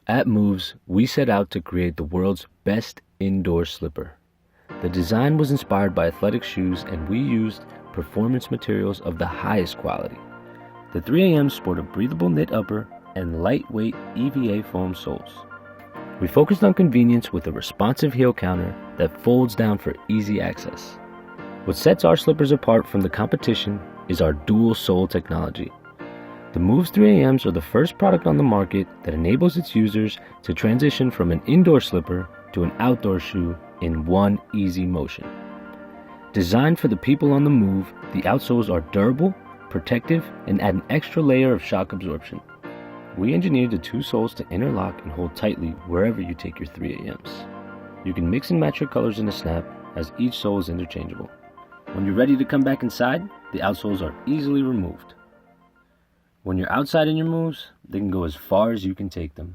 At Moves, we set out to create the world's best indoor slipper. The design was inspired by athletic shoes, and we used performance materials of the highest quality. The 3AM sport a breathable knit upper and lightweight EVA foam soles. We focused on convenience with a responsive heel counter that folds down for easy access. What sets our slippers apart from the competition is our dual sole technology. The Moves 3AMs are the first product on the market that enables its users to transition from an indoor slipper to an outdoor shoe in one easy motion. Designed for the people on the move, the outsoles are durable, protective, and add an extra layer of shock absorption. We engineered the two soles to interlock and hold tightly wherever you take your 3AMs. You can mix and match your colors in a snap, as each sole is interchangeable. When you're ready to come back inside, the outsoles are easily removed. When you're outside in your moves, they can go as far as you can take them.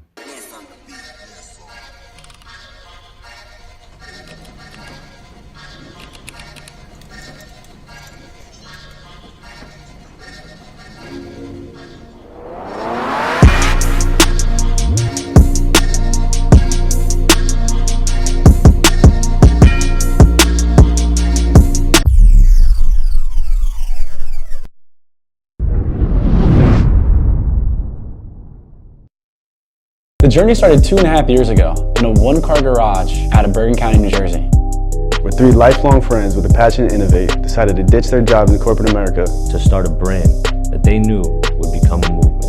The journey started 2.5 years ago in a one-car garage out of Bergen County, New Jersey. Where three lifelong friends with a passion to innovate decided to ditch their jobs in corporate America to start a brand that they knew would become a movement.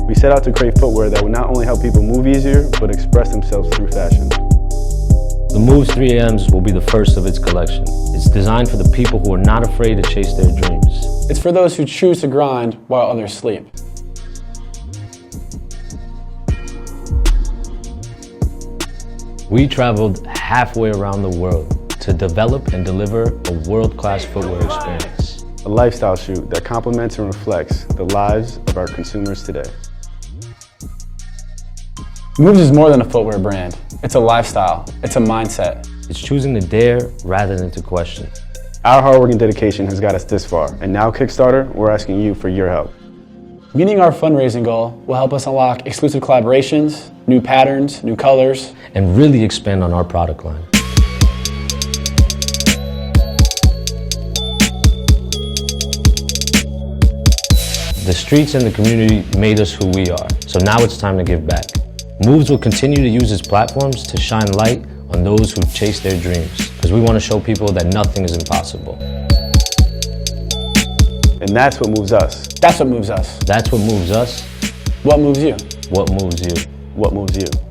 We set out to create footwear that would not only help people move easier, but express themselves through fashion. The Moves 3AMs will be the first of its collection. It's designed for the people who are not afraid to chase their dreams. It's for those who choose to grind while others sleep. We traveled halfway around the world to develop and deliver a world-class footwear experience. A lifestyle shoe that complements and reflects the lives of our consumers today. Moves is more than a footwear brand. It's a lifestyle. It's a mindset. It's choosing to dare rather than to question. Our hard work and dedication has got us this far, and now Kickstarter, we're asking you for your help. Meeting our fundraising goal will help us unlock exclusive collaborations, new patterns, new colors, and really expand on our product line. The streets and the community made us who we are, so now it's time to give back. Moves will continue to use its platforms to shine light on those who chase their dreams, because we want to show people that nothing is impossible. And that's what moves us. That's what moves us. That's what moves us. What moves you? What moves you? What moves you?